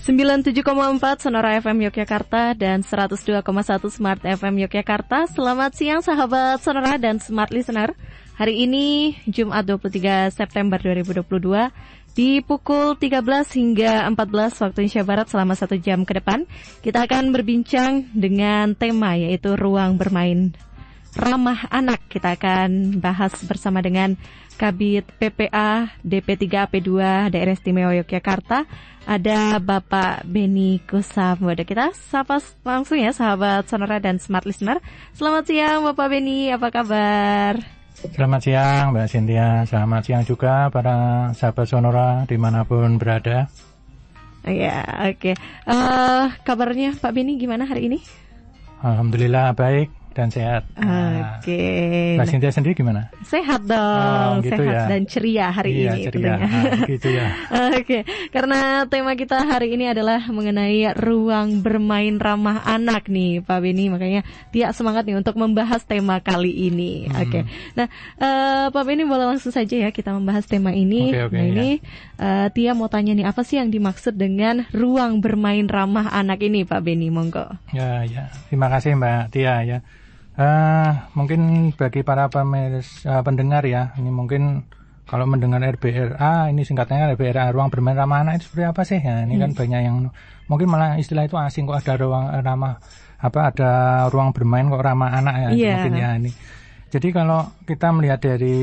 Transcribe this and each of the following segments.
97,4 Sonora FM Yogyakarta dan 102,1 Smart FM Yogyakarta. Selamat siang sahabat Sonora dan Smart Listener. Hari ini Jumat 23 September 2022 di pukul 13 hingga 14 waktu Indonesia Barat selama 1 jam ke depan. Kita akan berbincang dengan tema yaitu ruang bermain ramah anak. Kita akan bahas bersama dengan Kabid PPA DP3AP2 Daerah Istimewa Yogyakarta. Ada Bapak Beni Kusamodo. Kita sapa langsung ya sahabat Sonora dan Smart Listener. Selamat siang Bapak Beni, apa kabar? Selamat siang Mbak Cynthia, selamat siang juga para sahabat Sonora dimanapun berada. Ya, oke. Kabarnya Pak Beni gimana hari ini? Alhamdulillah baik dan sehat. Oke. Mbak Cynthia sendiri gimana? Sehat dong, gitu sehat ya. dan ceria hari ini. Ceria. Gitu ya. Oke, karena tema kita hari ini adalah mengenai ruang bermain ramah anak nih Pak Beni, makanya Tia semangat nih untuk membahas tema kali ini. Oke. Nah, Pak Beni boleh langsung saja ya kita membahas tema ini. Oke, nah ini Tia mau tanya nih, apa sih yang dimaksud dengan ruang bermain ramah anak ini Pak Beni, monggo. Ya. Terima kasih Mbak Tia ya. Mungkin bagi para pendengar ya, ini mungkin kalau mendengar RBRA, ini singkatannya RBRA, ruang bermain ramah anak itu seperti apa sih? Ya, ini kan banyak yang mungkin malah istilah itu asing, kok ada ruang ramah ada ruang bermain kok ramah anak ya, mungkin ya ini. Jadi kalau kita melihat dari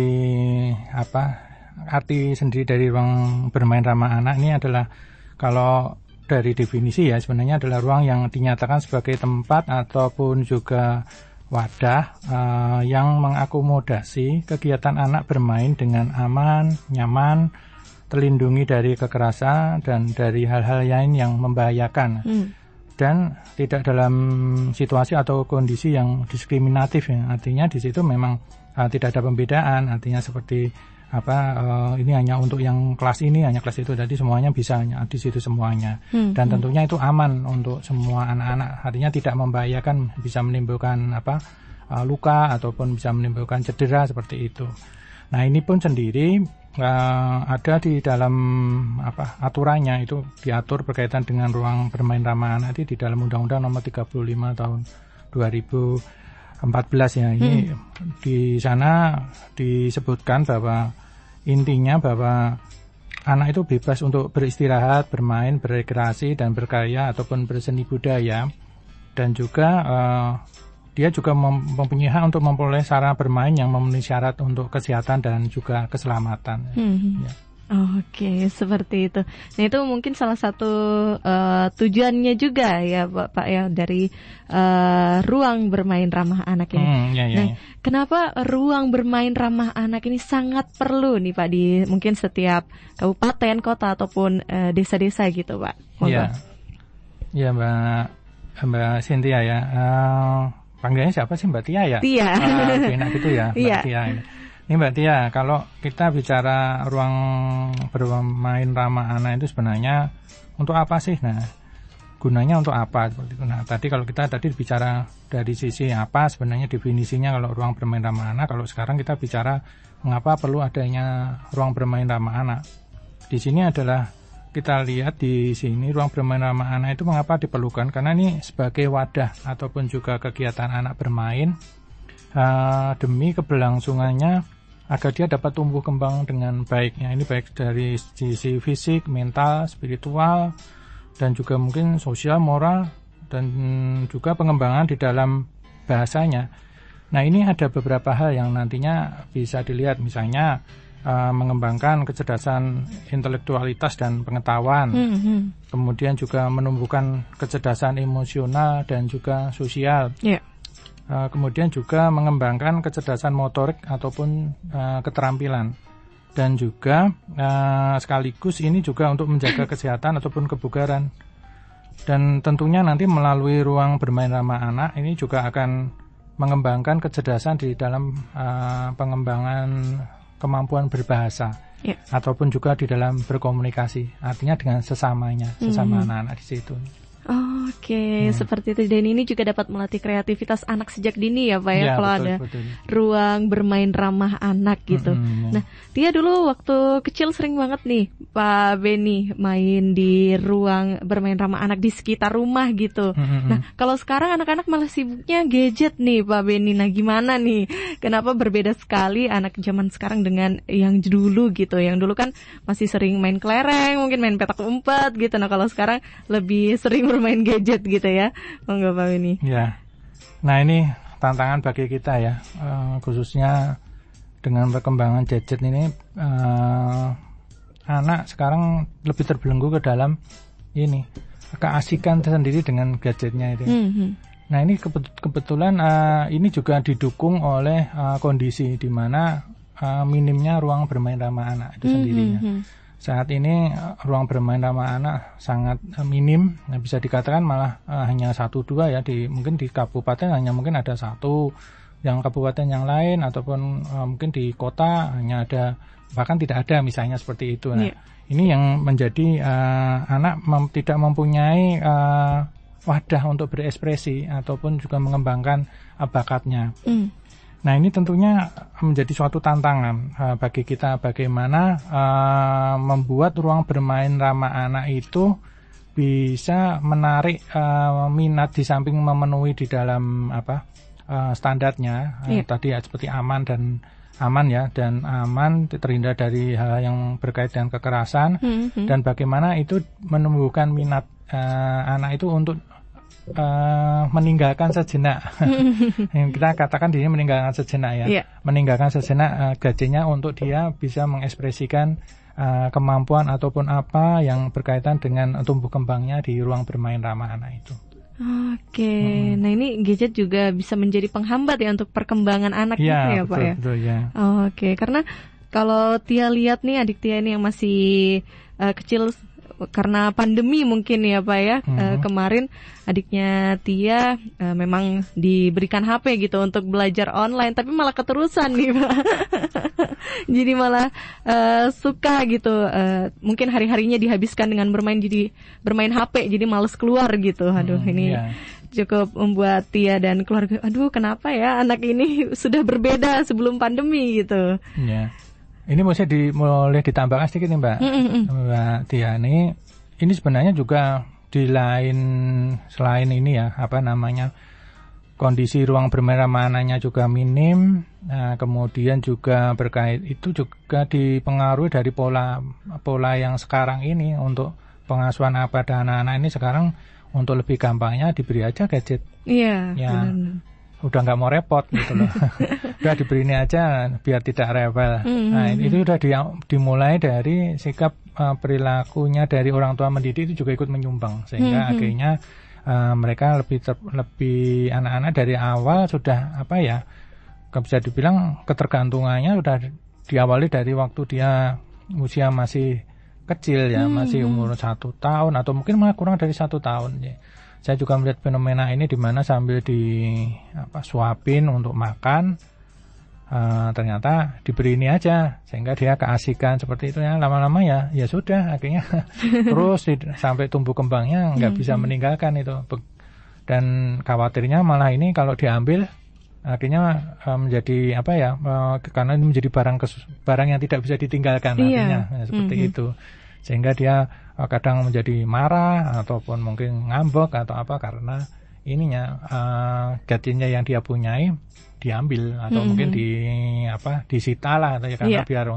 arti sendiri dari ruang bermain ramah anak ini adalah, kalau dari definisi ya sebenarnya adalah ruang yang dinyatakan sebagai tempat ataupun juga wadah yang mengakomodasi kegiatan anak bermain dengan aman, nyaman, terlindungi dari kekerasan dan dari hal-hal lain yang membahayakan, dan tidak dalam situasi atau kondisi yang diskriminatif ya. Artinya di situ memang tidak ada pembedaan, artinya seperti ini hanya untuk yang kelas ini, hanya kelas itu, jadi semuanya bisa di situ semuanya. Dan tentunya itu aman untuk semua anak-anak, artinya tidak membahayakan, bisa menimbulkan luka ataupun bisa menimbulkan cedera seperti itu. Nah ini pun sendiri ada di dalam aturannya, itu diatur berkaitan dengan ruang bermain ramah anak itu di dalam Undang-Undang Nomor 35 tahun 2014 ya. Ini di sana disebutkan bahwa intinya bahwa anak itu bebas untuk beristirahat, bermain, berekreasi dan berkarya ataupun berseni budaya, dan juga dia juga mempunyai hak untuk memperoleh sarana bermain yang memenuhi syarat untuk kesehatan dan juga keselamatan. Ya. Oke, seperti itu. Nah itu mungkin salah satu tujuannya juga ya Pak ya dari ruang bermain ramah anak ini. Nah, kenapa ruang bermain ramah anak ini sangat perlu nih Pak di mungkin setiap kabupaten, kota ataupun desa-desa gitu Pak? Iya Mbak Cynthia ya. Panggilannya siapa sih, Mbak Tia ya? Tia. Enak gitu ya Mbak Tia ini. Ini Mbak Tia, kalau kita bicara ruang bermain ramah anak itu sebenarnya untuk apa sih? Nah, gunanya untuk apa seperti itu. Nah, kalau kita bicara dari sisi apa sebenarnya definisinya kalau ruang bermain ramah anak, kalau sekarang kita bicara mengapa perlu adanya ruang bermain ramah anak. Di sini adalah kita lihat di sini ruang bermain ramah anak itu mengapa diperlukan, karena ini sebagai wadah ataupun juga kegiatan anak bermain demi keberlangsungannya agar dia dapat tumbuh kembang dengan baiknya. Ini baik dari sisi fisik, mental, spiritual, dan juga mungkin sosial, moral, dan juga pengembangan di dalam bahasanya. Nah ini ada beberapa hal yang nantinya bisa dilihat, misalnya mengembangkan kecerdasan intelektualitas dan pengetahuan, kemudian juga menumbuhkan kecerdasan emosional dan juga sosial. Kemudian juga mengembangkan kecerdasan motorik ataupun keterampilan, dan juga sekaligus ini juga untuk menjaga kesehatan ataupun kebugaran. Dan tentunya nanti melalui ruang bermain ramah anak ini juga akan mengembangkan kecerdasan di dalam pengembangan kemampuan berbahasa, ataupun juga di dalam berkomunikasi, artinya dengan sesama anak-anak di situ. Oke, seperti itu. Dan ini juga dapat melatih kreativitas anak sejak dini ya Pak ya, kalau betul, ada ruang bermain ramah anak gitu. Nah, dia dulu waktu kecil sering banget nih Pak Beni main di ruang bermain ramah anak di sekitar rumah gitu. Nah, kalau sekarang anak-anak malah sibuknya gadget nih Pak Beni. Nah, gimana nih? Kenapa berbeda sekali anak zaman sekarang dengan yang dulu gitu? Yang dulu kan masih sering main kelereng, mungkin main petak umpet gitu. Nah, kalau sekarang lebih sering bermain gadget gitu ya. Monggo Pak Beni. Ya. Nah, ini tantangan bagi kita ya, khususnya dengan perkembangan gadget ini, anak sekarang lebih terbelenggu ke dalam ini keasikan sendiri dengan gadgetnya itu. Nah, ini kebetulan ini juga didukung oleh kondisi di mana minimnya ruang bermain ramah anak itu sendirinya. Saat ini ruang bermain ramah anak sangat minim, nah, bisa dikatakan malah hanya 1-2 ya, mungkin di kabupaten hanya mungkin ada 1, yang kabupaten yang lain ataupun mungkin di kota hanya ada, bahkan tidak ada misalnya seperti itu. Nah, ini yang menjadi anak tidak mempunyai wadah untuk berekspresi ataupun juga mengembangkan bakatnya. Nah, ini tentunya menjadi suatu tantangan bagi kita bagaimana membuat ruang bermain ramah anak itu bisa menarik minat di samping memenuhi di dalam standarnya tadi ya, seperti aman dan terhindar dari hal yang berkait dengan kekerasan, dan bagaimana itu menumbuhkan minat anak itu untuk meninggalkan sejenak. Yang kita katakan di sini meninggalkan sejenak ya. Meninggalkan sejenak gadgetnya untuk dia bisa mengekspresikan kemampuan ataupun apa yang berkaitan dengan tumbuh kembangnya di ruang bermain ramah anak itu. Oke. Nah, ini gadget juga bisa menjadi penghambat ya untuk perkembangan anak gitu ya, Pak ya. Betul, ya. Oke, karena kalau Tia lihat nih, adik Tia ini yang masih kecil karena pandemi mungkin ya Pak ya, kemarin adiknya Tia memang diberikan HP gitu untuk belajar online, tapi malah keterusan nih Pak. Jadi malah suka gitu, mungkin hari-harinya dihabiskan dengan bermain HP, jadi males keluar gitu. Aduh, ini cukup membuat Tia dan keluarga, aduh kenapa ya anak ini sudah berbeda sebelum pandemi gitu. Iya. Ini boleh ditambahkan sedikit nih Mbak Tia. Ini sebenarnya juga selain ini ya, kondisi ruang bermain ramah anaknya juga minim. Nah, kemudian juga berkait itu juga dipengaruhi dari pola yang sekarang ini untuk pengasuhan pada anak-anak ini. Sekarang untuk lebih gampangnya diberi aja gadget. Iya. Ya. Udah nggak mau repot gitu loh. Udah diberi ini aja biar tidak rewel. Nah, itu udah dimulai dari sikap perilakunya dari orang tua mendidik itu juga ikut menyumbang, sehingga akhirnya mereka lebih anak-anak dari awal sudah bisa dibilang ketergantungannya udah diawali dari waktu dia usia masih kecil ya, masih umur 1 tahun atau mungkin malah kurang dari 1 tahun ya. Saya juga melihat fenomena ini di mana sambil suapin untuk makan, ternyata diberi ini aja sehingga dia keasikan seperti itu ya. Lama-lama ya sudah akhirnya terus sampai tumbuh kembangnya nggak bisa meninggalkan itu. Dan khawatirnya malah ini kalau diambil akhirnya menjadi karena ini menjadi barang yang tidak bisa ditinggalkan akhirnya seperti itu. Sehingga dia kadang menjadi marah ataupun mungkin ngambek atau karena ininya gadgetnya yang dia punyai diambil atau mungkin disita lah karena biar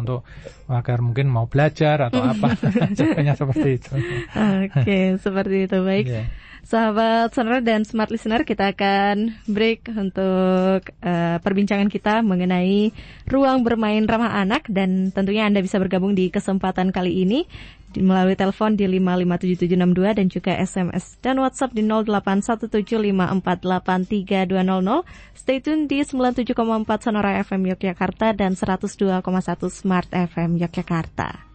agar mungkin mau belajar atau contohnya seperti itu. Oke, seperti itu. Baik. Sahabat Sonora dan Smart Listener, kita akan break untuk perbincangan kita mengenai ruang bermain ramah anak, dan tentunya Anda bisa bergabung di kesempatan kali ini melalui telepon di 5577762 dan juga SMS dan WhatsApp di 0817548320. Stay tune di 97,4 Sonora FM Yogyakarta dan 102,1 Smart FM Yogyakarta.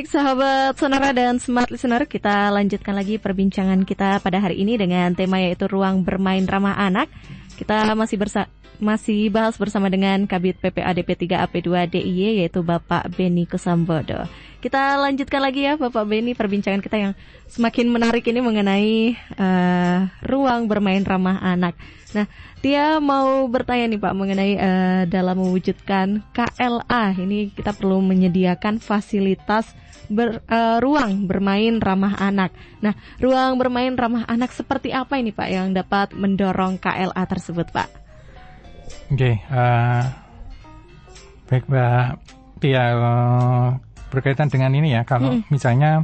sahabat Sonora dan Smart Listener, kita lanjutkan lagi perbincangan kita pada hari ini dengan tema yaitu ruang bermain ramah anak. Kita masih bahas bersama dengan Kabid PPADP 3 AP2 DIY yaitu Bapak Beni Kusambodo. Kita lanjutkan lagi ya Bapak Beni perbincangan kita yang semakin menarik ini mengenai ruang bermain ramah anak. Nah, dia mau bertanya nih Pak mengenai dalam mewujudkan KLA ini kita perlu menyediakan fasilitas ruang bermain ramah anak. Nah, ruang bermain ramah anak seperti apa ini Pak yang dapat mendorong KLA tersebut Pak? Oke, baik Mbak Tia, berkaitan dengan ini ya, kalau misalnya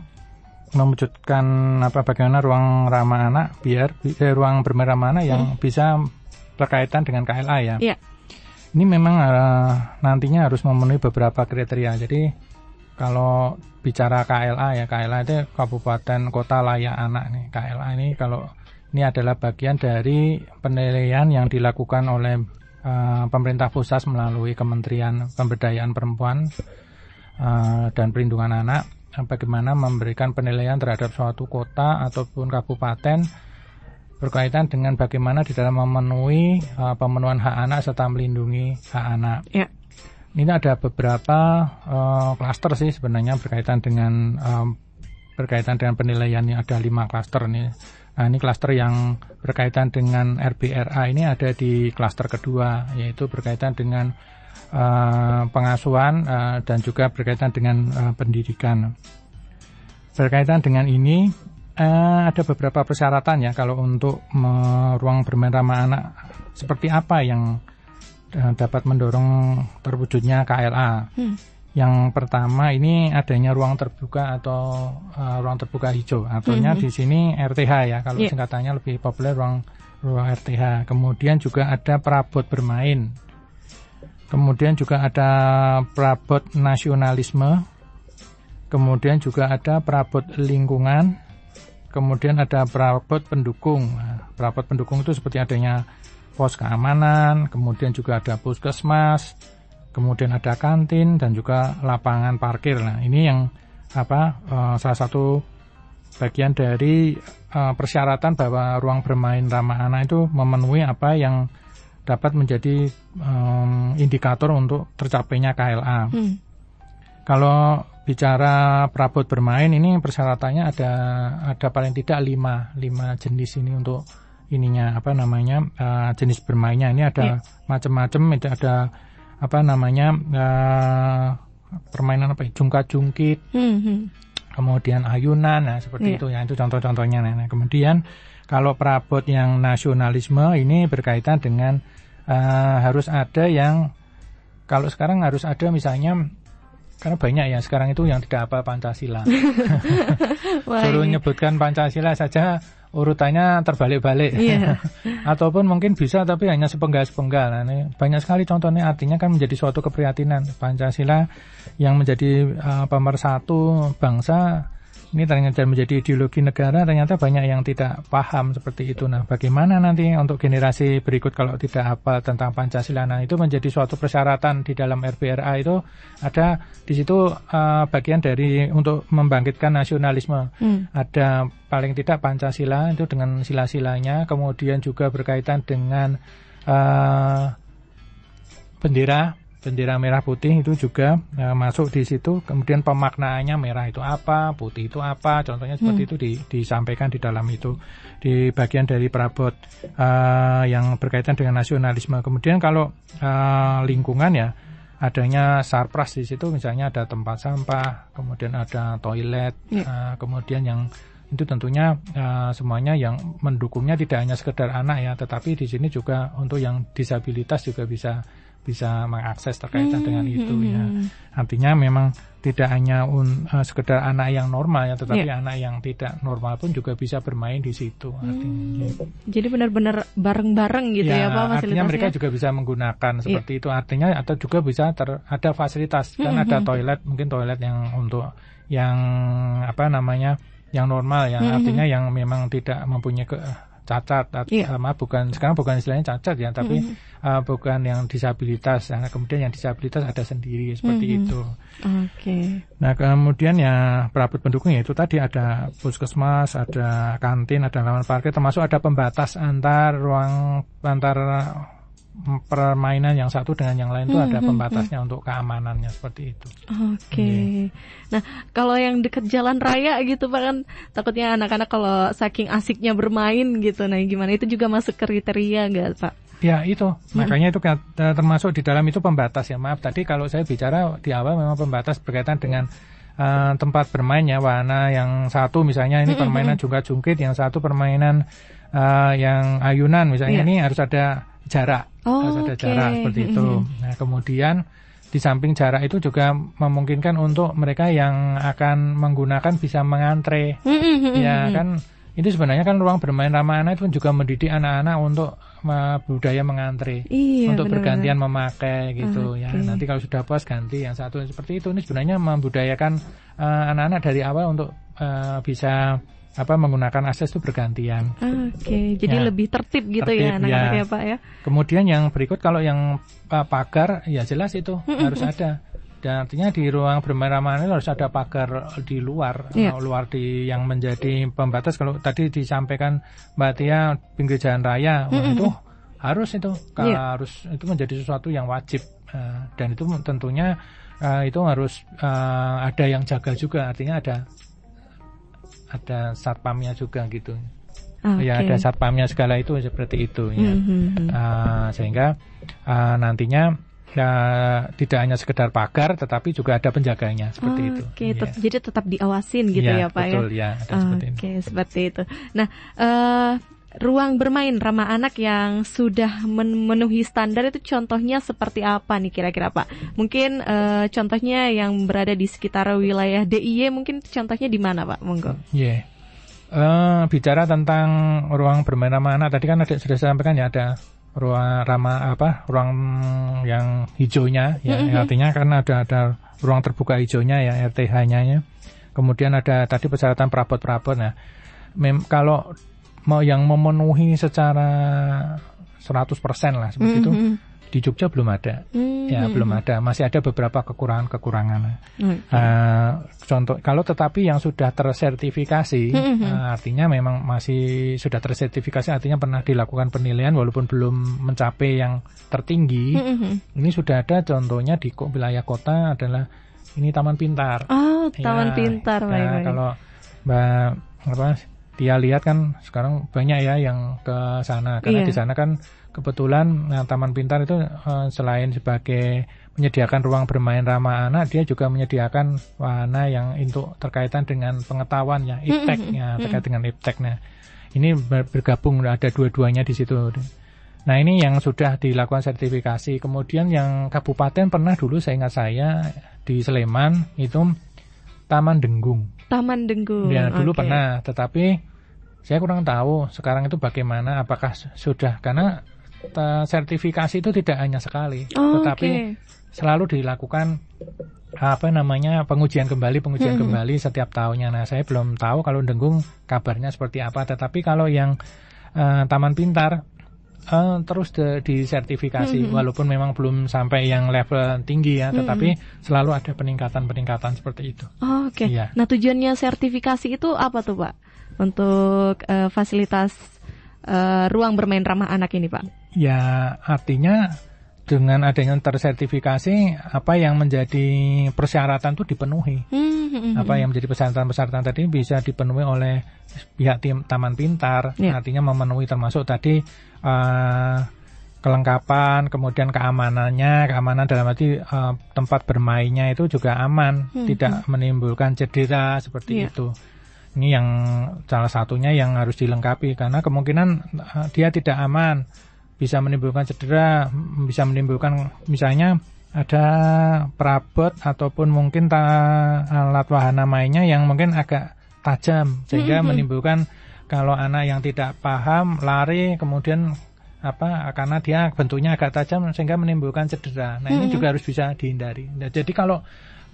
mewujudkan bagaimana ruang ramah anak biar ruang bermain ramah anak yang bisa berkaitan dengan KLA ya. Yeah. Ini memang nantinya harus memenuhi beberapa kriteria. Jadi kalau bicara KLA ya, KLA itu Kabupaten Kota Layak Anak nih. KLA ini kalau ini adalah bagian dari penilaian yang dilakukan oleh pemerintah pusat melalui Kementerian Pemberdayaan Perempuan dan Perlindungan Anak, bagaimana memberikan penilaian terhadap suatu kota ataupun kabupaten berkaitan dengan bagaimana di dalam memenuhi pemenuhan hak anak serta melindungi hak anak. Ya. Ini ada beberapa klaster sih sebenarnya berkaitan dengan penilaian, yang ada 5 klaster nih. Nah, ini klaster yang berkaitan dengan RBRA ini ada di klaster kedua, yaitu berkaitan dengan pengasuhan dan juga berkaitan dengan pendidikan. Berkaitan dengan ini ada beberapa persyaratan ya kalau untuk ruang bermain ramah anak seperti apa yang dapat mendorong terwujudnya KLA. Yang pertama ini adanya ruang terbuka atau ruang terbuka hijau. Artinya di sini RTH ya, kalau singkatannya lebih populer ruang RTH. Kemudian juga ada perabot bermain. Kemudian juga ada perabot nasionalisme. Kemudian juga ada perabot lingkungan. Kemudian ada perabot pendukung. Nah, perabot pendukung itu seperti adanya pos keamanan, kemudian juga ada puskesmas, kemudian ada kantin dan juga lapangan parkir. Nah, ini yang salah satu bagian dari persyaratan bahwa ruang bermain ramah anak itu memenuhi apa yang dapat menjadi indikator untuk tercapainya KLA. Kalau bicara perabot bermain ini persyaratannya ada paling tidak 5 jenis ini untuk ininya jenis bermainnya. Ini ada macam-macam, itu ada permainan jungkat-jungkit, kemudian ayunan, nah seperti itu ya, itu contoh-contohnya. Nah, kemudian kalau perabot yang nasionalisme ini berkaitan dengan harus ada yang, kalau sekarang harus ada misalnya, karena banyak ya sekarang itu yang tidak hafal Pancasila. Suruh nyebutkan Pancasila saja urutannya terbalik-balik. Ataupun mungkin bisa tapi hanya sepenggal-sepenggal. Nah, ini banyak sekali contohnya, artinya kan menjadi suatu keprihatinan. Pancasila yang menjadi pemersatu bangsa ini ternyata menjadi ideologi negara, ternyata banyak yang tidak paham seperti itu. Nah, bagaimana nanti untuk generasi berikut kalau tidak hafal tentang Pancasila? Nah, itu menjadi suatu persyaratan di dalam RBRA itu ada di situ bagian dari untuk membangkitkan nasionalisme. Ada paling tidak Pancasila itu dengan sila-silanya, kemudian juga berkaitan dengan bendera merah putih itu juga masuk di situ. Kemudian pemaknaannya merah itu apa, putih itu apa, contohnya seperti itu disampaikan di dalam itu, di bagian dari perabot yang berkaitan dengan nasionalisme. Kemudian kalau lingkungan ya, adanya sarpras di situ, misalnya ada tempat sampah, kemudian ada toilet, kemudian yang itu tentunya semuanya yang mendukungnya tidak hanya sekedar anak ya, tetapi di sini juga untuk yang disabilitas juga bisa mengakses terkaitan dengan itu ya. Artinya memang tidak hanya sekedar anak yang normal ya, tetapi anak yang tidak normal pun juga bisa bermain di situ. Artinya, jadi benar-benar bareng-bareng gitu ya Pak fasilitasnya. Artinya mereka juga bisa menggunakan seperti itu. Artinya atau juga bisa ada fasilitas kan, ada toilet, mungkin toilet yang untuk yang yang normal ya, artinya yang memang tidak mempunyai cacat, bukan sekarang bukan istilahnya cacat ya, tapi bukan yang disabilitas. Nah, kemudian yang disabilitas ada sendiri seperti itu. Nah, kemudian ya perabot pendukung ya itu tadi ada puskesmas, ada kantin, ada lapangan parkir, termasuk ada pembatas antar permainan yang satu dengan yang lain itu ada pembatasnya untuk keamanannya seperti itu. Nah, kalau yang dekat jalan raya gitu Pak, kan takutnya anak-anak kalau saking asiknya bermain gitu, nah gimana, itu juga masuk kriteria nggak Pak? Ya itu, makanya itu termasuk di dalam itu pembatas ya. Maaf tadi kalau saya bicara di awal memang pembatas berkaitan dengan tempat bermain ya, wahana yang satu misalnya ini permainan jungkat-jungkit, yang satu permainan yang ayunan misalnya, ini harus ada jarak, harus ada jarak seperti itu. Nah, kemudian di samping jarak itu juga memungkinkan untuk mereka yang akan menggunakan bisa mengantre. Ya kan, itu sebenarnya kan ruang bermain ramah anak itu juga mendidik anak-anak untuk budaya mengantre, untuk bergantian memakai gitu ya. Nanti kalau sudah puas ganti yang satu seperti itu. Ini sebenarnya membudayakan anak-anak dari awal untuk bisa menggunakan akses itu bergantian. Jadi lebih tertib gitu ya anak-anak ya Pak ya. Kemudian yang berikut kalau yang pagar ya jelas itu harus ada. Dan artinya di ruang bermain ramah anak harus ada pagar di luar, luar yang menjadi pembatas. Kalau tadi disampaikan Mbak Tia pinggir jalan raya, itu harus itu menjadi sesuatu yang wajib. Dan itu tentunya itu harus ada yang jaga juga, artinya ada satpamnya juga gitu. Ya ada satpamnya segala itu seperti itu ya. Sehingga nantinya tidak hanya sekedar pagar tetapi juga ada penjaganya seperti itu. Jadi tetap diawasin gitu ya Pak betul, ya. Seperti itu. Nah, ruang bermain ramah anak yang sudah memenuhi standar itu contohnya seperti apa nih kira-kira Pak? Mungkin contohnya yang berada di sekitar wilayah DIY, mungkin contohnya di mana Pak? Monggo. Bicara tentang ruang bermain ramah anak tadi kan sudah saya sampaikan ya, ada ruang yang hijaunya ya, artinya kan ada ruang terbuka hijaunya ya, RTH-nya. Kemudian ada tadi persyaratan perabot-perabot. Nah, kalau yang memenuhi secara 100% lah seperti itu di Jogja belum ada. Belum ada, masih ada beberapa kekurangan. Contoh kalau tetapi yang sudah tersertifikasi, artinya memang masih sudah tersertifikasi, artinya pernah dilakukan penilaian walaupun belum mencapai yang tertinggi. Ini sudah ada contohnya di wilayah kota adalah ini Taman Pintar. Taman Pintar. Kalau Mbak Tia lihat kan sekarang banyak ya yang ke sana, karena di sana kan kebetulan Taman Pintar itu selain sebagai menyediakan ruang bermain ramah anak, dia juga menyediakan wahana yang untuk terkaitan dengan pengetahuan ya, iptek ya, terkait dengan iptek. Nah, ini bergabung, ada dua-duanya di situ. Nah, ini yang sudah dilakukan sertifikasi. Kemudian yang kabupaten pernah dulu saya ingat di Sleman itu Taman Denggung. Ya, dulu pernah, tetapi saya kurang tahu sekarang itu bagaimana, apakah sudah, karena sertifikasi itu tidak hanya sekali, tetapi selalu dilakukan pengujian kembali setiap tahunnya. Nah, saya belum tahu kalau Denggung kabarnya seperti apa, tetapi kalau yang Taman Pintar terus disertifikasi, walaupun memang belum sampai yang level tinggi ya, tetapi selalu ada peningkatan seperti itu. Ya. Nah, tujuannya sertifikasi itu apa tuh Pak? Untuk fasilitas ruang bermain ramah anak ini Pak? Ya, artinya dengan adanya tersertifikasi, apa yang menjadi persyaratan itu dipenuhi. Apa yang menjadi persyaratan tadi bisa dipenuhi oleh pihak Taman Pintar, artinya memenuhi termasuk tadi kelengkapan, kemudian keamanan dalam arti tempat bermainnya itu juga aman, tidak menimbulkan cedera seperti itu. Ini yang salah satunya yang harus dilengkapi, karena kemungkinan dia tidak aman, bisa menimbulkan cedera, bisa menimbulkan misalnya ada perabot ataupun mungkin alat wahana mainnya yang mungkin agak tajam, sehingga menimbulkan kalau anak yang tidak paham lari kemudian karena dia bentuknya agak tajam sehingga menimbulkan cedera. Nah, ini juga harus bisa dihindari. Nah, jadi kalau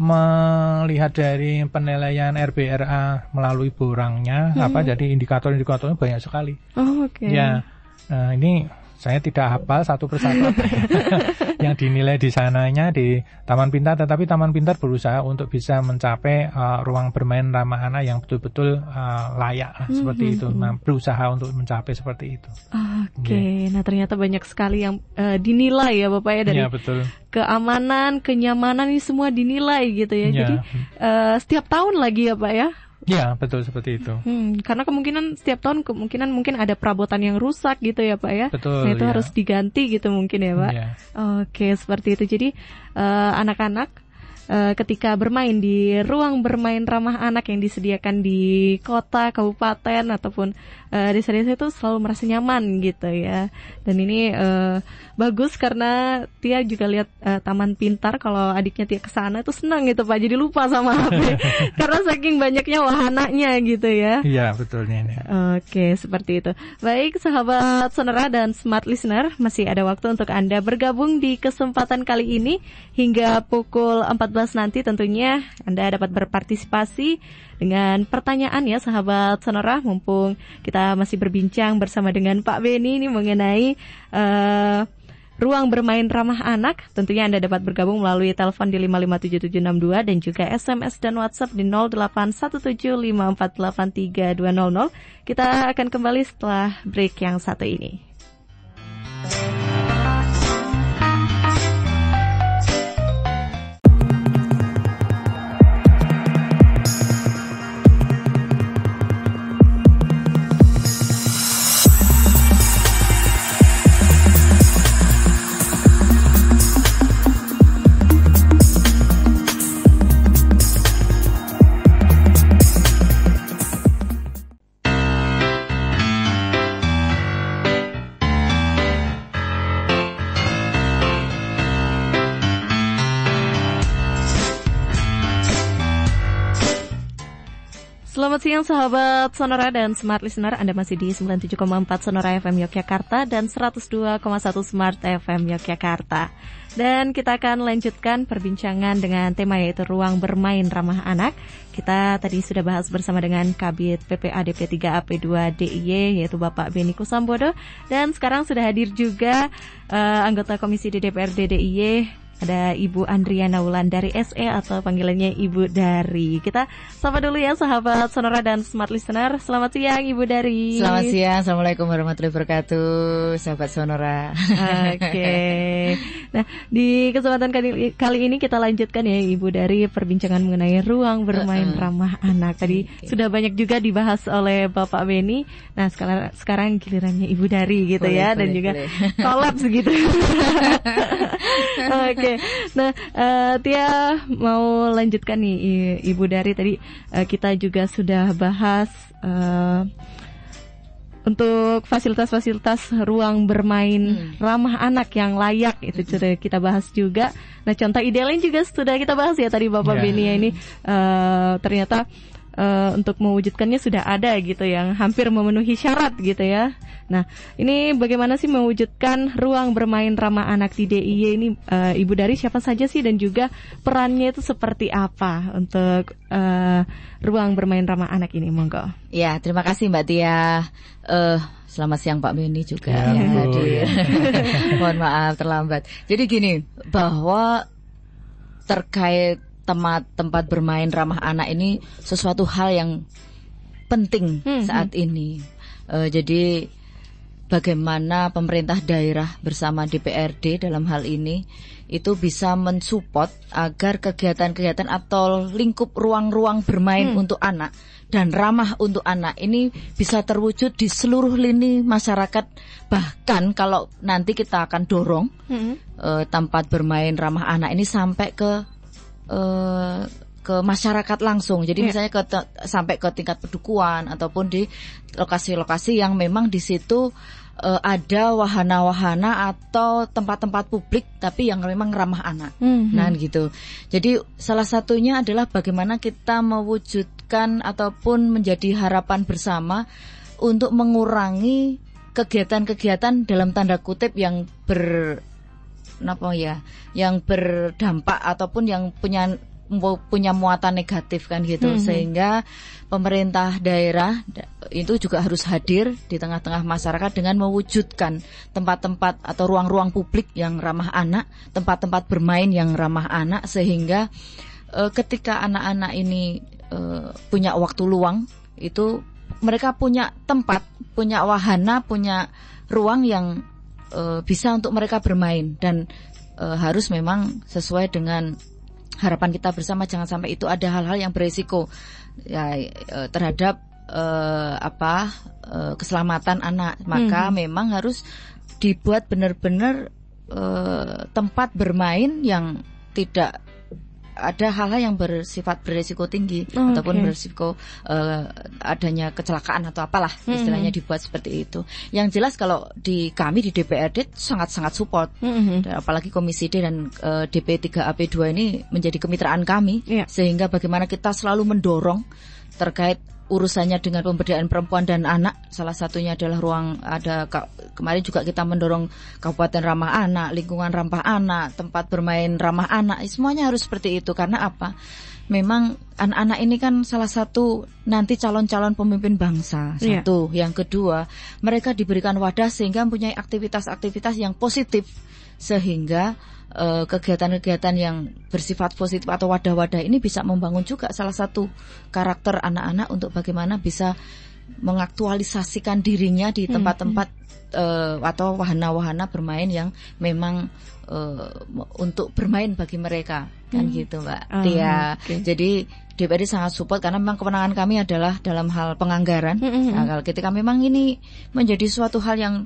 melihat dari penilaian RBRA melalui borangnya, jadi indikator-indikatornya banyak sekali. Oh, oke. Ya, ini saya tidak hafal satu persatu yang dinilai di sananya di Taman Pintar, tetapi Taman Pintar berusaha untuk bisa mencapai ruang bermain ramah anak yang betul-betul layak seperti itu. Nah, berusaha untuk mencapai seperti itu. Oke. Nah, ternyata banyak sekali yang dinilai ya Bapak ya, dari betul. Keamanan, kenyamanan ini semua dinilai gitu ya. Jadi setiap tahun lagi ya Pak ya. Ya, betul seperti itu. Karena setiap tahun mungkin ada perabotan yang rusak gitu ya Pak ya. Betul. Nah, itu harus diganti gitu mungkin ya Pak. Ya. Oke, seperti itu. Jadi anak-anak ketika bermain di ruang bermain ramah anak yang disediakan di kota, kabupaten ataupun desa-desa itu selalu merasa nyaman gitu ya. Dan ini bagus karena Tia juga lihat Taman Pintar, kalau adiknya Tia kesana itu senang gitu Pak, jadi lupa sama HP karena saking banyaknya wahananya gitu ya. Iya, betulnya ini. Oke, seperti itu. Baik, sahabat Sonora dan Smart Listener, masih ada waktu untuk Anda bergabung di kesempatan kali ini hingga pukul 14 nanti. Tentunya Anda dapat berpartisipasi dengan pertanyaan ya sahabat Sonora, mumpung kita masih berbincang bersama dengan Pak Beni ini mengenai ruang bermain ramah anak. Tentunya Anda dapat bergabung melalui telepon di 557762 dan juga SMS dan WhatsApp di 081754832000. Kita akan kembali setelah break yang satu ini. Selamat siang sahabat Sonora dan Smart Listener. Anda masih di 97,4 Sonora FM Yogyakarta dan 102,1 Smart FM Yogyakarta. Dan kita akan lanjutkan perbincangan dengan tema yaitu ruang bermain ramah anak. Kita tadi sudah bahas bersama dengan Kabid PPA DP 3 AP2 DIY yaitu Bapak Beni Kusambodo. Dan sekarang sudah hadir juga anggota Komisi di DPRD DIY, ada Ibu Andriana Wulandari SE atau panggilannya Ibu Dari. Kita sapa dulu ya sahabat Sonora dan Smart Listener. Selamat siang Ibu Dari. Selamat siang, Assalamualaikum warahmatullahi wabarakatuh, sahabat Sonora. Oke. Nah, di kesempatan kali ini kita lanjutkan ya Ibu Dari perbincangan mengenai ruang bermain ramah anak. Tadi sudah banyak juga dibahas oleh Bapak Beni. Nah, sekarang gilirannya Ibu Dari gitu ya, dan juga kolaps gitu. Oke. Nah, Tia mau lanjutkan nih Ibu Dari. Tadi kita juga sudah bahas untuk fasilitas-fasilitas ruang bermain ramah anak yang layak, itu sudah kita bahas juga. Nah, contoh idealnya juga sudah kita bahas ya tadi Bapak Beni ya, ini ternyata untuk mewujudkannya sudah ada gitu yang hampir memenuhi syarat gitu ya. Nah, ini bagaimana sih mewujudkan ruang bermain ramah anak di DIY ini, Ibu Dari, siapa saja sih dan juga perannya itu seperti apa untuk ruang bermain ramah anak ini, monggo. Ya, terima kasih Mbak Tia. Selamat siang Pak Beni juga ya, hadir. Mohon maaf terlambat. Jadi gini, bahwa terkait tempat bermain ramah anak ini sesuatu hal yang penting saat ini. Jadi bagaimana pemerintah daerah bersama DPRD dalam hal ini itu bisa mensupport agar kegiatan-kegiatan atau lingkup ruang-ruang bermain untuk anak dan ramah untuk anak ini bisa terwujud di seluruh lini masyarakat. Bahkan kalau nanti kita akan dorong tempat bermain ramah anak ini sampai ke masyarakat langsung. Jadi misalnya sampai ke tingkat pedukuhan ataupun di lokasi-lokasi yang memang di situ ada wahana-wahana atau tempat-tempat publik tapi yang memang ramah anak. Nah gitu. Jadi salah satunya adalah bagaimana kita mewujudkan ataupun menjadi harapan bersama untuk mengurangi kegiatan-kegiatan dalam tanda kutip yang yang berdampak ataupun yang punya punya muatan negatif kan gitu. Sehingga pemerintah daerah itu juga harus hadir di tengah-tengah masyarakat dengan mewujudkan tempat-tempat atau ruang-ruang publik yang ramah anak, tempat-tempat bermain yang ramah anak, sehingga ketika anak-anak ini punya waktu luang, itu mereka punya tempat, punya wahana, punya ruang yang bisa untuk mereka bermain. Dan harus memang sesuai dengan harapan kita bersama, jangan sampai itu ada hal-hal yang beresiko ya terhadap keselamatan anak. Maka memang harus dibuat benar-benar tempat bermain yang tidak ada hal-hal yang bersifat beresiko tinggi ataupun beresiko adanya kecelakaan atau apalah istilahnya, dibuat seperti itu. Yang jelas kalau di kami di DPRD sangat-sangat support, apalagi Komisi D dan DP 3AP2 ini menjadi kemitraan kami, sehingga bagaimana kita selalu mendorong terkait urusannya dengan pemberdayaan perempuan dan anak. Salah satunya adalah kemarin juga kita mendorong kabupaten ramah anak, lingkungan ramah anak, tempat bermain ramah anak. Semuanya harus seperti itu. Karena apa? Memang anak-anak ini kan salah satu nanti calon-calon pemimpin bangsa. Satu. Yang kedua, mereka diberikan wadah sehingga mempunyai aktivitas-aktivitas yang positif, sehingga kegiatan-kegiatan yang bersifat positif atau wadah-wadah ini bisa membangun juga salah satu karakter anak-anak untuk bagaimana bisa mengaktualisasikan dirinya di tempat-tempat atau wahana-wahana bermain yang memang untuk bermain bagi mereka, kan gitu Mbak Tia. Jadi DPRD sangat support karena memang kewenangan kami adalah dalam hal penganggaran. Nah, kalau ketika memang ini menjadi suatu hal yang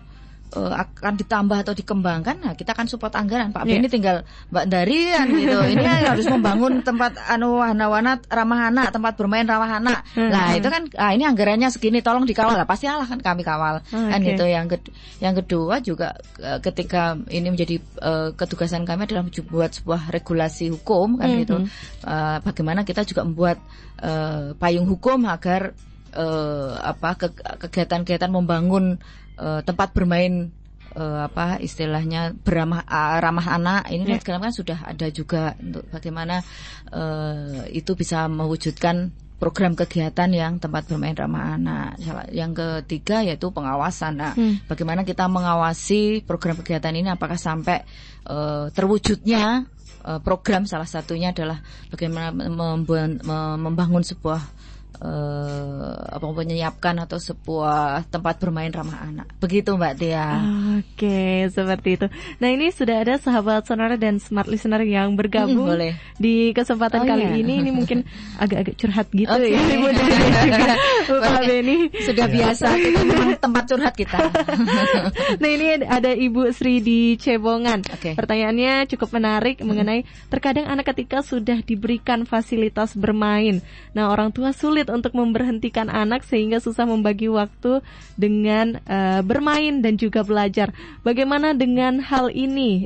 akan ditambah atau dikembangkan, nah kita akan support anggaran. Pak Beni tinggal Mbak Dari kan gitu. Ini harus membangun tempat wahana-wahana ramah anak, tempat bermain ramah anak. Nah, itu kan ini anggarannya segini, tolong dikawal. Lah pasti lah kan kami kawal. Kan gitu. Yang kedua juga ketika ini menjadi ketugasan kami adalah membuat sebuah regulasi hukum kan gitu. Bagaimana kita juga membuat payung hukum agar kegiatan-kegiatan membangun tempat bermain istilahnya ramah anak ini kan sudah ada juga untuk bagaimana itu bisa mewujudkan program kegiatan yang tempat bermain ramah anak. Yang ketiga yaitu pengawasan. Nah, bagaimana kita mengawasi program kegiatan ini apakah sampai terwujudnya program, salah satunya adalah bagaimana membangun sebuah menyiapkan atau sebuah tempat bermain ramah anak. Begitu Mbak Tia. Oke, seperti itu. Nah, ini sudah ada sahabat sonora dan smart listener yang bergabung di kesempatan kali ini. Ini mungkin agak-agak curhat gitu ya. Ibu juga Pak Beni. Sudah biasa, kita memang tempat curhat kita. Nah, ini ada Ibu Sri di Cebongan. Pertanyaannya cukup menarik mengenai terkadang anak ketika sudah diberikan fasilitas bermain, nah orang tua sulit untuk memberhentikan anak sehingga susah membagi waktu dengan bermain dan juga belajar. Bagaimana dengan hal ini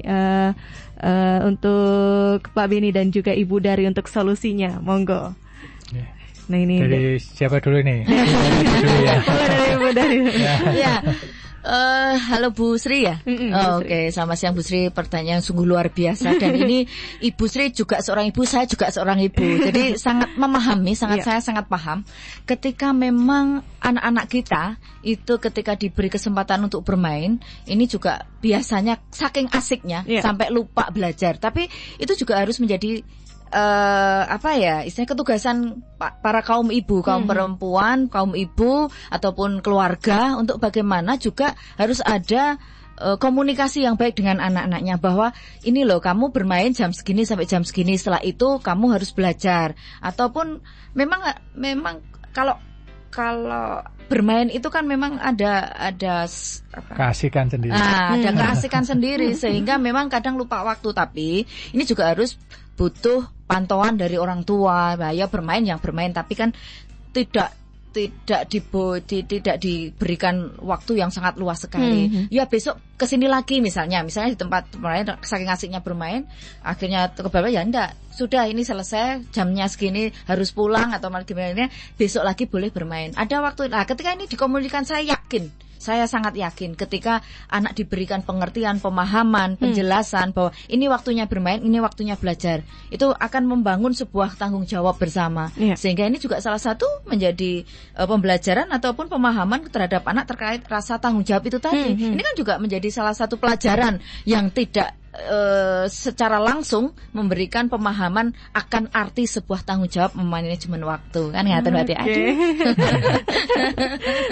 untuk Pak Beni dan juga Ibu Dari untuk solusinya? Monggo. Nah, ini dari siapa dulu nih? Dari Ibu Dari. Ya. Halo Bu Sri ya. Oke, selamat siang Bu Sri. Pertanyaan sungguh luar biasa. Dan ini Ibu Sri juga seorang ibu, saya juga seorang ibu. Jadi sangat memahami, saya sangat paham. Ketika memang anak-anak kita itu ketika diberi kesempatan untuk bermain, ini juga biasanya saking asiknya sampai lupa belajar. Tapi itu juga harus menjadi istilahnya ketugasan para kaum ibu, kaum perempuan, kaum ibu ataupun keluarga untuk bagaimana juga harus ada komunikasi yang baik dengan anak-anaknya bahwa ini loh kamu bermain jam segini sampai jam segini, setelah itu kamu harus belajar. Ataupun memang kalau bermain itu kan memang ada keasikan sendiri. Ada keasikan sendiri sehingga memang kadang lupa waktu, tapi ini juga harus butuh pantauan dari orang tua. Ya bermain tapi kan tidak diberikan waktu yang sangat luas sekali. Ya besok kesini lagi misalnya di tempat bermain saking asiknya bermain, akhirnya kebablasan ya enggak. Sudah ini selesai jamnya segini harus pulang atau gimana, besok lagi boleh bermain. Ada waktu. Nah, ketika ini dikomunikasikan saya yakin Saya sangat yakin ketika anak diberikan pengertian, pemahaman, penjelasan bahwa ini waktunya bermain, ini waktunya belajar, itu akan membangun sebuah tanggung jawab bersama. Sehingga ini juga salah satu menjadi pembelajaran ataupun pemahaman terhadap anak terkait rasa tanggung jawab itu tadi. Ini kan juga menjadi salah satu pelajaran yang tidak secara langsung memberikan pemahaman akan arti sebuah tanggung jawab memanajemen waktu, kan ngaten berarti.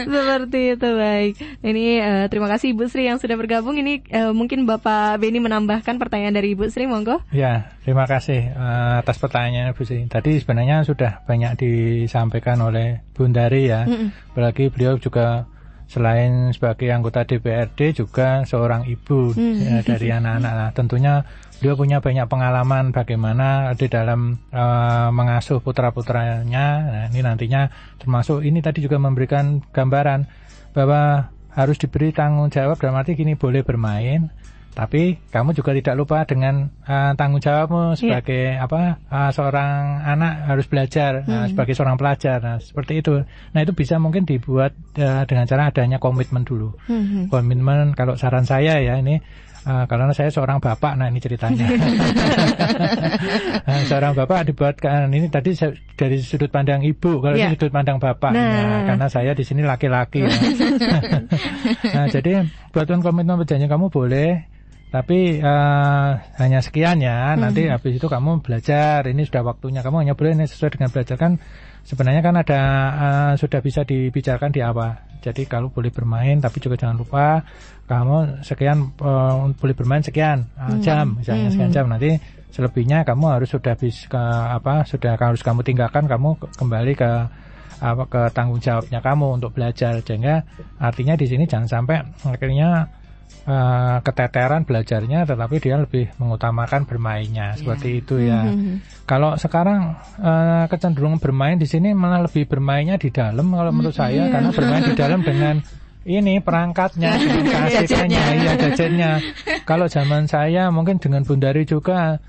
Seperti itu, baik. Ini terima kasih Ibu Sri yang sudah bergabung. Ini mungkin Bapak Beni menambahkan pertanyaan dari Ibu Sri, monggo. Ya, terima kasih atas pertanyaannya Bu Sri. Tadi sebenarnya sudah banyak disampaikan oleh Bundari ya. Apalagi beliau juga selain sebagai anggota DPRD juga seorang ibu ya, dari anak-anak. Nah, tentunya beliau punya banyak pengalaman bagaimana di dalam mengasuh putra-putranya. Nah, ini nantinya termasuk ini tadi juga memberikan gambaran bahwa harus diberi tanggung jawab dalam arti gini, boleh bermain, tapi kamu juga tidak lupa dengan tanggung jawabmu sebagai seorang anak harus belajar, sebagai seorang pelajar. Nah, seperti itu. Nah, itu bisa mungkin dibuat dengan cara adanya komitmen dulu. Komitmen, kalau saran saya ya ini, karena saya seorang bapak, nah ini ceritanya. Seorang bapak dibuatkan ini tadi dari sudut pandang ibu, kalau ini sudut pandang bapak. Nah, karena saya di sini laki-laki. Nah, jadi buatkan komitmen perjanjian, kamu boleh, tapi hanya sekian ya. Nanti habis itu kamu belajar. Ini sudah waktunya. Kamu hanya boleh ini sesuai dengan belajar. Kan sebenarnya kan ada sudah bisa dibicarakan di awal. Jadi kalau boleh bermain, tapi juga jangan lupa kamu sekian boleh bermain sekian jam, misalnya sekian jam. Nanti selebihnya kamu harus sudah harus kamu tinggalkan. Kamu kembali ke tanggung jawabnya kamu untuk belajar. Sehingga artinya di sini jangan sampai akhirnya keteteran belajarnya, tetapi dia lebih mengutamakan bermainnya, seperti itu ya. Kalau sekarang kecenderungan bermain di sini malah lebih bermainnya di dalam kalau menurut saya, karena bermain di dalam dengan ini perangkatnya, keasikannya, gadgetnya. Kalau zaman saya mungkin dengan Bundari juga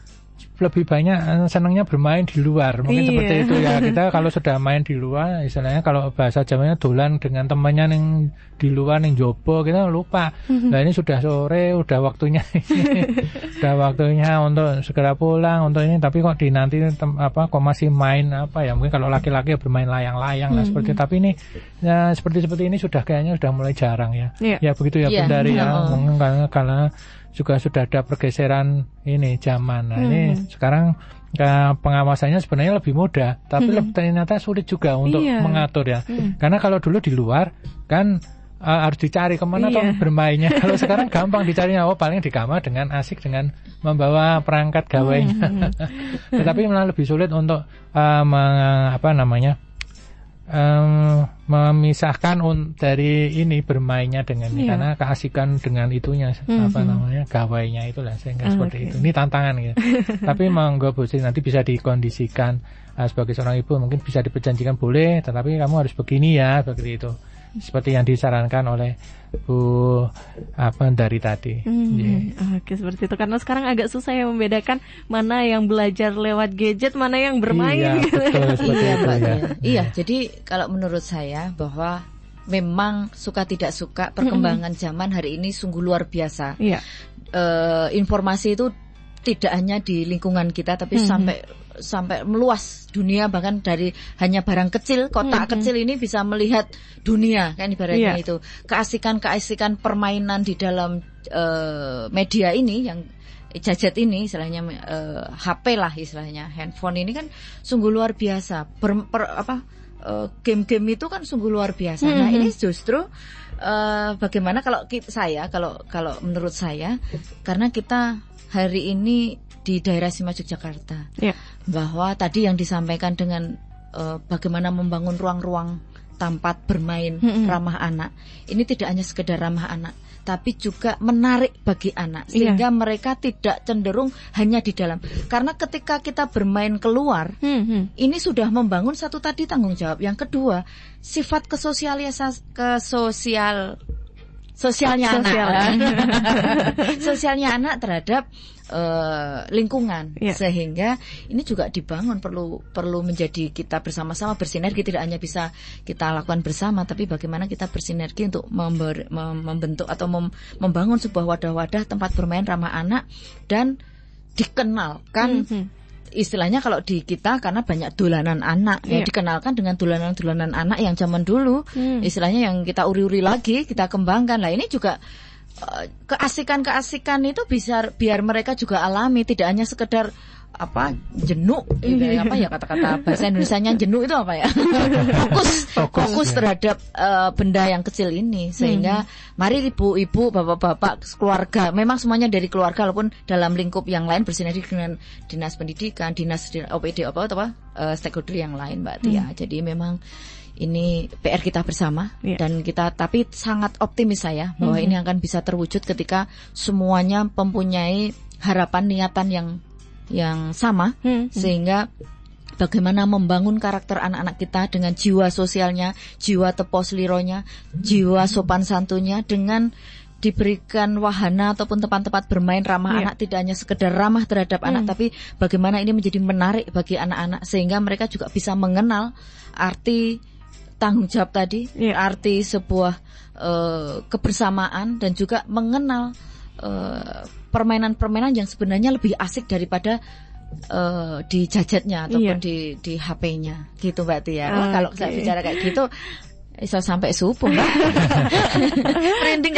lebih banyak senangnya bermain di luar, mungkin seperti itu ya. Kita kalau sudah main di luar, istilahnya kalau bahasa Jawanya dolan dengan temannya yang di luar, yang jopo, kita lupa. Nah, ini sudah sore, udah waktunya udah waktunya untuk segera pulang untuk ini, tapi kok nanti kok masih main mungkin kalau laki-laki bermain layang-layang lah seperti itu. Tapi ini ya, seperti ini sudah kayaknya sudah mulai jarang ya. Ya begitu ya Bundari ya. Mungkin karena juga sudah ada pergeseran ini zaman. Nah, ini sekarang pengawasannya sebenarnya lebih mudah, tapi ternyata sulit juga untuk mengatur ya. Karena kalau dulu di luar kan harus dicari kemana bermainnya. Kalau sekarang gampang dicarinya, paling di kamar dengan asik dengan membawa perangkat gawainya. Tetapi malah lebih sulit untuk memisahkan dari ini bermainnya dengan ini, karena keasikan dengan itunya gawainya itulah, sehingga seperti itu. Ini tantangan gitu. Tapi monggo Bu Sri, nanti bisa dikondisikan sebagai seorang ibu, mungkin bisa diperjanjikan boleh, tetapi kamu harus begini ya, begitu itu. Seperti yang disarankan oleh Bu dari tadi. Oke, seperti itu. Karena sekarang agak susah ya membedakan mana yang belajar lewat gadget, mana yang bermain. Betul, seperti itu ya. Iya, jadi kalau menurut saya bahwa memang suka tidak suka perkembangan zaman hari ini sungguh luar biasa. Informasi itu tidak hanya di lingkungan kita, tapi sampai meluas dunia, bahkan dari hanya barang kecil, kotak kecil ini bisa melihat dunia kan ibaratnya. Itu keasikan permainan di dalam media ini, yang gadget ini istilahnya, HP lah istilahnya, handphone ini kan sungguh luar biasa. Game-game itu kan sungguh luar biasa. Nah, ini justru bagaimana kalau menurut saya, karena kita hari ini di daerah Sima Yogyakarta, bahwa tadi yang disampaikan dengan bagaimana membangun ruang-ruang tempat bermain ramah anak, ini tidak hanya sekedar ramah anak, tapi juga menarik bagi anak, sehingga mereka tidak cenderung hanya di dalam. Karena ketika kita bermain keluar, ini sudah membangun satu tadi tanggung jawab. Yang kedua, sifat sosialnya anak. Sosialnya anak terhadap lingkungan, sehingga ini juga dibangun, perlu menjadi kita bersama-sama bersinergi, tidak hanya bisa kita lakukan bersama, tapi bagaimana kita bersinergi untuk membentuk atau membangun sebuah wadah-wadah tempat bermain ramah anak dan dikenalkan. Istilahnya kalau di kita karena banyak dolanan anak, ya dikenalkan dengan dolanan-dolanan anak yang zaman dulu, istilahnya yang kita uri-uri lagi, kita kembangkan. Lah ini juga keasikan itu bisa biar mereka juga alami, tidak hanya sekedar jenuh, kata-kata bahasa Indonesianya jenuh itu apa ya? fokus terhadap benda yang kecil ini, sehingga mari ibu-ibu, bapak-bapak, keluarga, memang semuanya dari keluarga, walaupun dalam lingkup yang lain bersinergi dengan dinas pendidikan, dinas OPD stakeholder yang lain, Mbak Tia. Jadi memang ini PR kita bersama, dan kita tapi sangat optimis saya bahwa ini akan bisa terwujud ketika semuanya mempunyai harapan, niatan yang sama, sehingga bagaimana membangun karakter anak-anak kita dengan jiwa sosialnya, jiwa tepos lironya, jiwa sopan santunnya, dengan diberikan wahana ataupun tempat-tempat bermain ramah anak, tidak hanya sekedar ramah terhadap anak, tapi bagaimana ini menjadi menarik bagi anak-anak, sehingga mereka juga bisa mengenal arti tanggung jawab tadi, arti sebuah kebersamaan, dan juga mengenal permainan-permainan yang sebenarnya lebih asik daripada di gadgetnya ataupun di HP-nya, gitu Mbak Tia. Kalau saya bicara kayak gitu bisa sampai subuh, Mbak. Merinding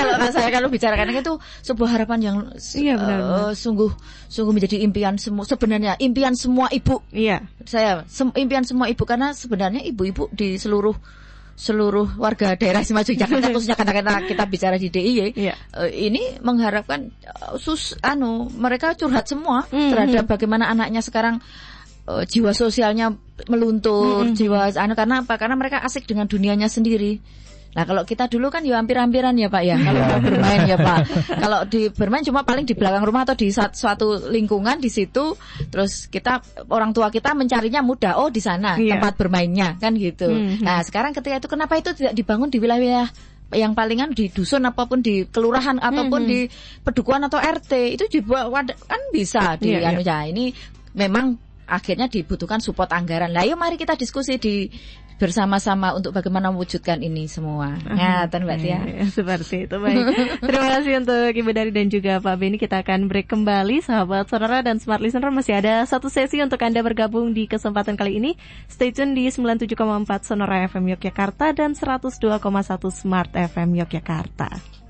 kalau bicarakan itu sebuah harapan yang sungguh menjadi impian sebenarnya impian semua ibu. Impian semua ibu, karena sebenarnya ibu-ibu di seluruh warga daerah Istimewa Yogyakarta, khususnya karena kita bicara di DIY, ini mengharapkan mereka curhat semua terhadap bagaimana anaknya sekarang jiwa sosialnya meluntur, karena apa? Karena mereka asik dengan dunianya sendiri. Nah, kalau kita dulu kan ya hampir-hampiran ya Pak ya, kalau bermain ya Pak. Kalau bermain cuma paling di belakang rumah atau di suatu lingkungan di situ, terus orang tua kita mencarinya mudah, di sana tempat bermainnya kan gitu. Nah, sekarang ketika itu kenapa itu tidak dibangun di wilayah yang palingan di dusun apapun, di kelurahan ataupun di pedukuhan atau RT, itu dibuat kan bisa ini memang akhirnya dibutuhkan support anggaran. Lah, yuk mari kita diskusi bersama-sama untuk bagaimana mewujudkan ini semua. Mbak Tia. Seperti itu, baik. Terima kasih untuk Ibu Dari dan juga Pak Beni. Kita akan break kembali, sahabat Sonora dan Smart Listener. Masih ada satu sesi untuk Anda bergabung di kesempatan kali ini. Stay tune di 97,4 Sonora FM Yogyakarta dan 102,1 Smart FM Yogyakarta.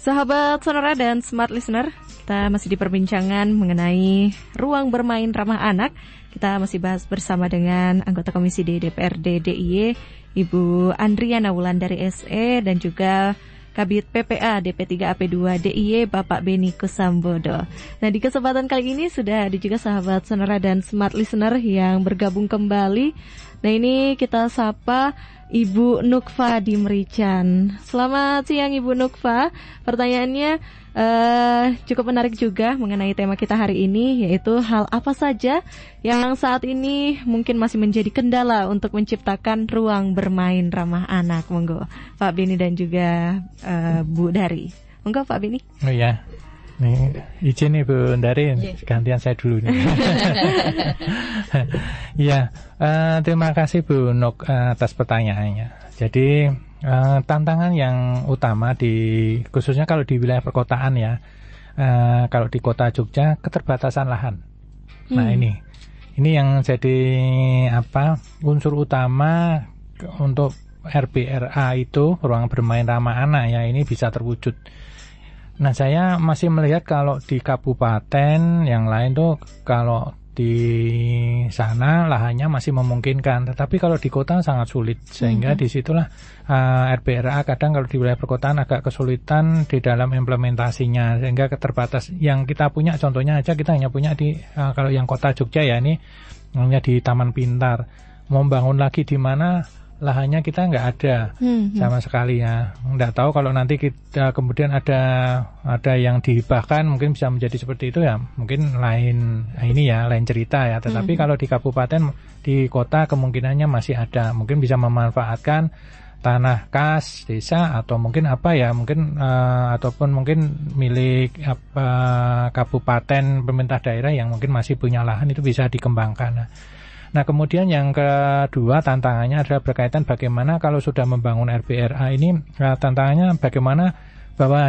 Sahabat Sonora dan Smart Listener, kita masih di perbincangan mengenai ruang bermain ramah anak. Kita masih bahas bersama dengan anggota Komisi D DPRD DIY, Ibu Andriana Wulandari SE, dan juga Kabid PPA DP3AP2 DIY, Bapak Beni Kusambodo. Nah, di kesempatan kali ini sudah ada juga sahabat Sonora dan Smart Listener yang bergabung kembali. Nah, ini kita sapa Ibu Nukfa di Merican. Selamat siang Ibu Nukfa. Pertanyaannya cukup menarik juga mengenai tema kita hari ini, yaitu hal apa saja yang saat ini mungkin masih menjadi kendala untuk menciptakan ruang bermain ramah anak. Monggo Pak Beni dan juga Bu Dari. Monggo Pak Beni. Oh ya. Nih, izin nih Bu Dari, gantian saya dulu nih. Ya, terima kasih Bu Nuk atas pertanyaannya. Jadi tantangan yang utama khususnya kalau di wilayah perkotaan ya, kalau di kota Jogja keterbatasan lahan. Nah ini yang jadi unsur utama untuk RBRA itu, ruang bermain ramah anak ya, ini bisa terwujud. Nah, saya masih melihat kalau di kabupaten yang lain tuh kalau di sana lahannya masih memungkinkan, tetapi kalau di kota sangat sulit, sehingga disitulah RPRA kadang kalau di wilayah perkotaan agak kesulitan di dalam implementasinya, sehingga keterbatas yang kita punya. Contohnya aja kita hanya punya di kalau yang kota Jogja ya, ini hanya di Taman Pintar. Mau bangun lagi di mana, lahannya kita nggak ada sama sekali ya. Nggak tahu kalau nanti kita kemudian ada yang dihibahkan mungkin bisa menjadi seperti itu ya, mungkin lain cerita ya. Tetapi kalau di kabupaten, di kota kemungkinannya masih ada, mungkin bisa memanfaatkan tanah kas desa atau mungkin ataupun mungkin milik kabupaten, pemerintah daerah yang mungkin masih punya lahan, itu bisa dikembangkan. Nah, kemudian yang kedua tantangannya adalah berkaitan bagaimana kalau sudah membangun RPRA ini, tantangannya bagaimana bahwa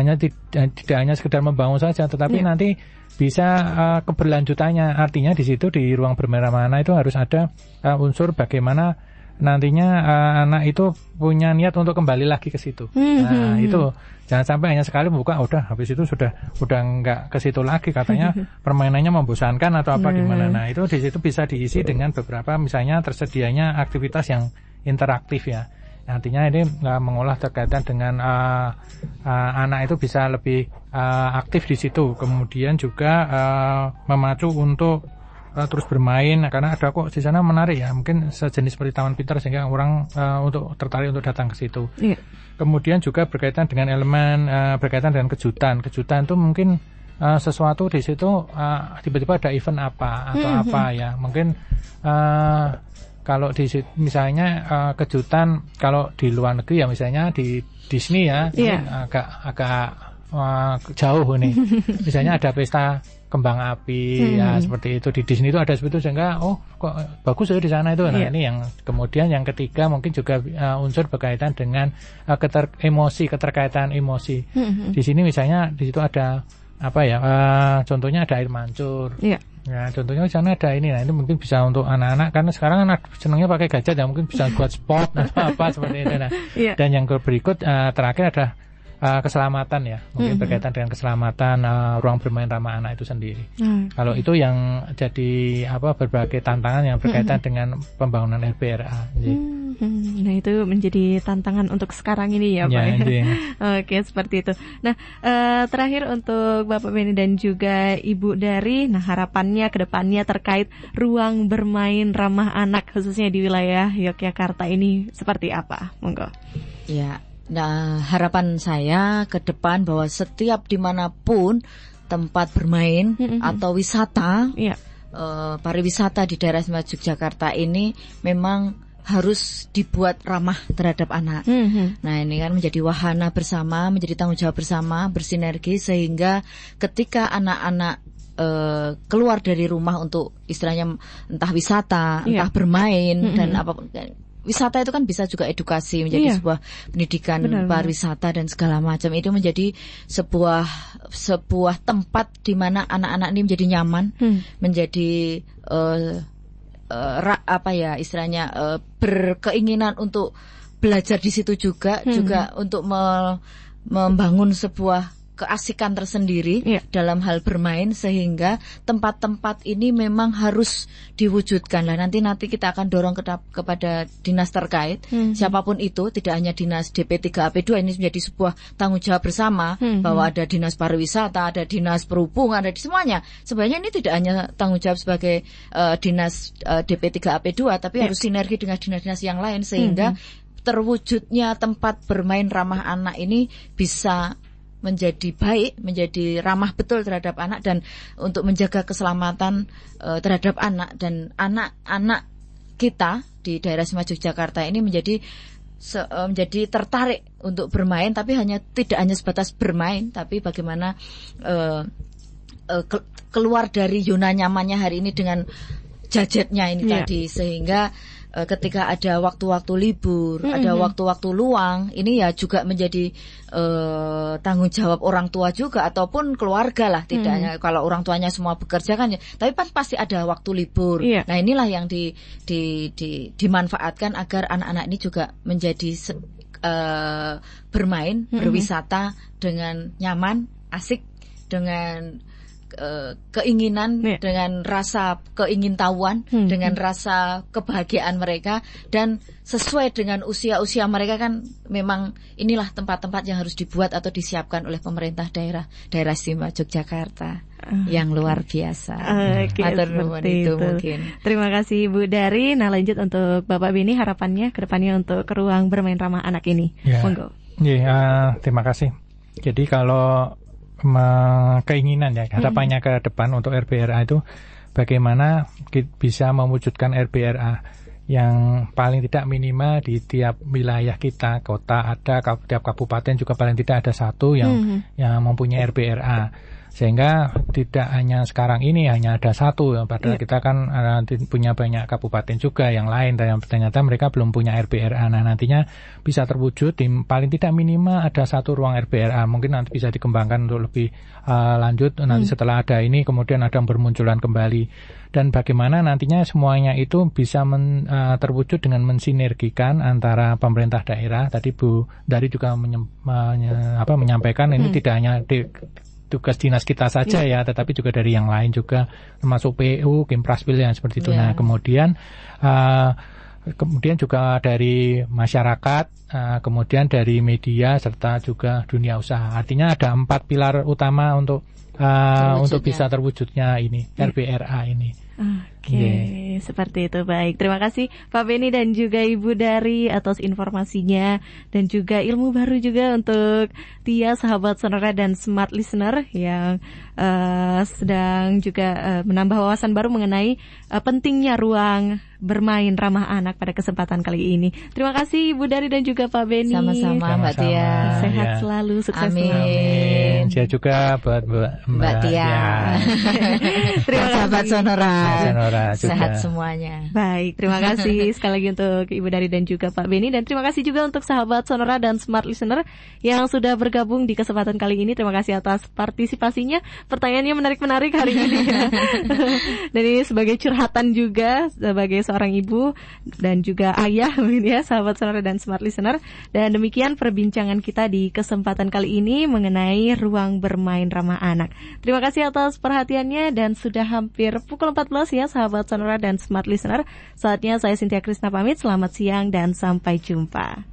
tidak hanya sekedar membangun saja, tetapi nanti bisa keberlanjutannya. Artinya di situ di ruang bermain ramah anak itu harus ada unsur bagaimana nantinya anak itu punya niat untuk kembali lagi ke situ. Nah, itu jangan sampai hanya sekali buka udah habis itu sudah nggak ke situ lagi, katanya permainannya membosankan atau apa gimana. Nah, itu di situ bisa diisi dengan beberapa misalnya tersedianya aktivitas yang interaktif ya. Artinya ini mengolah terkaitan dengan anak itu bisa lebih aktif di situ. Kemudian juga memacu untuk terus bermain, karena ada kok di sana menarik ya, mungkin sejenis seperti Taman Pintar, sehingga orang untuk tertarik untuk datang ke situ. Kemudian juga berkaitan dengan elemen berkaitan dengan kejutan itu mungkin sesuatu di situ tiba-tiba ada event apa atau apa ya, mungkin kalau di misalnya kejutan kalau di luar negeri ya, misalnya di Disney ya, agak jauh nih. Misalnya ada pesta kembang api ya, seperti itu di Disney itu ada seperti itu, sehingga kok bagus ya di sana itu. Nah, ini yang kemudian yang ketiga mungkin juga unsur berkaitan dengan keterkaitan emosi. Di sini misalnya di situ ada contohnya ada air mancur. Ya, contohnya di sana ada ini. Nah, itu mungkin bisa untuk anak-anak, karena sekarang anak senangnya pakai gadget ya, mungkin bisa buat sport atau apa seperti itu. Nah, dan yang berikut terakhir ada keselamatan ya, mungkin berkaitan dengan keselamatan ruang bermain ramah anak itu sendiri. Kalau itu yang jadi berbagai tantangan yang berkaitan dengan pembangunan RPRA. Nah, itu menjadi tantangan untuk sekarang ini ya, Pak. Oke, seperti itu. Nah, terakhir untuk Bapak Benny dan juga Ibu Dari, nah harapannya ke depannya terkait ruang bermain ramah anak khususnya di wilayah Yogyakarta ini seperti apa? Monggo. Ya. Nah, harapan saya ke depan bahwa setiap dimanapun tempat bermain atau wisata, pariwisata di daerah istimewa Yogyakarta ini memang harus dibuat ramah terhadap anak. Nah, ini kan menjadi wahana bersama, menjadi tanggung jawab bersama, bersinergi, sehingga ketika anak-anak keluar dari rumah untuk istilahnya entah wisata, entah bermain dan apapun. Wisata itu kan bisa juga edukasi, menjadi sebuah pendidikan pariwisata dan segala macam. Itu menjadi sebuah tempat di mana anak-anak ini menjadi nyaman, menjadi istilahnya berkeinginan untuk belajar di situ juga untuk membangun sebuah keasikan tersendiri dalam hal bermain, sehingga tempat-tempat ini memang harus diwujudkan. Lah nanti kita akan dorong kepada dinas terkait, siapapun itu, tidak hanya dinas DP3AP2, ini menjadi sebuah tanggung jawab bersama, bahwa ada dinas pariwisata, ada dinas perhubungan, ada di semuanya. Sebenarnya ini tidak hanya tanggung jawab sebagai dinas DP3AP2, tapi harus sinergi dengan dinas-dinas yang lain, sehingga terwujudnya tempat bermain ramah anak ini bisa menjadi baik, menjadi ramah betul terhadap anak, dan untuk menjaga keselamatan terhadap anak, dan anak-anak kita di daerah istimewa Yogyakarta ini menjadi tertarik untuk bermain, tapi tidak hanya sebatas bermain, tapi bagaimana keluar dari zona nyamannya hari ini dengan gadgetnya ini tadi, sehingga ketika ada waktu-waktu libur, ada waktu-waktu luang, ini ya juga menjadi tanggung jawab orang tua juga ataupun keluarga lah, tidak hanya kalau orang tuanya semua bekerja kan ya, tapi pasti ada waktu libur. Nah, inilah yang dimanfaatkan agar anak-anak ini juga menjadi bermain, berwisata dengan nyaman, asik, dengan keinginan, dengan rasa keingintahuan, dengan rasa kebahagiaan mereka, dan sesuai dengan usia-usia mereka kan memang inilah tempat-tempat yang harus dibuat atau disiapkan oleh pemerintah daerah istimewa Yogyakarta yang luar biasa. Matur nuwun itu mungkin. Terima kasih Bu Dari. Nah, lanjut untuk Bapak Beni, harapannya ke depannya untuk ruang bermain ramah anak ini. Monggo. Terima kasih. Jadi kalau keinginan harapannya ke depan untuk RBRA itu bagaimana bisa mewujudkan RBRA yang paling tidak minimal di tiap wilayah kita, kota ada, tiap kabupaten juga paling tidak ada satu yang mempunyai RBRA, sehingga tidak hanya sekarang ini hanya ada satu, padahal kita kan punya banyak kabupaten juga yang lain, dan ternyata mereka belum punya RBRA. Nah, nantinya bisa terwujud di paling tidak minimal ada satu ruang RBRA. Mungkin nanti bisa dikembangkan untuk lebih lanjut nanti setelah ada ini, kemudian ada bermunculan kembali, dan bagaimana nantinya semuanya itu bisa terwujud dengan mensinergikan antara pemerintah daerah. Tadi Bu Dari juga menyampaikan ini tidak hanya tugas dinas kita saja tetapi juga dari yang lain juga, termasuk PU, Kimpraspil yang seperti itu. Nah, kemudian juga dari masyarakat, kemudian dari media, serta juga dunia usaha. Artinya ada 4 pilar utama untuk bisa terwujudnya ini RBRA ini. Seperti itu. Baik, terima kasih Pak Beni dan juga Ibu Dari atas informasinya dan juga ilmu baru juga untuk Tia, sahabat Sonora dan Smart Listener yang sedang juga menambah wawasan baru mengenai pentingnya ruang bermain ramah anak pada kesempatan kali ini. Terima kasih Ibu Dari dan juga Pak Beni. Sama-sama Mbak Tia. Sehat selalu, sukses selalu. Amin. Saya juga buat Mbak Tia. Terima kasih sahabat Sonora. Sehat semuanya. Baik, terima kasih sekali lagi untuk Ibu Dari dan juga Pak Beni, dan terima kasih juga untuk sahabat Sonora dan Smart Listener yang sudah bergabung di kesempatan kali ini. Terima kasih atas partisipasinya. Pertanyaannya menarik-menarik hari ini ya. Dan ini sebagai curhatan juga sebagai seorang ibu dan juga ayah ya, sahabat Sonora dan Smart Listener. Dan demikian perbincangan kita di kesempatan kali ini mengenai ruang bermain ramah anak. Terima kasih atas perhatiannya, dan sudah hampir pukul 14 ya sahabat Sonora dan Smart Listener. Saatnya saya Cynthia Krisna pamit. Selamat siang dan sampai jumpa.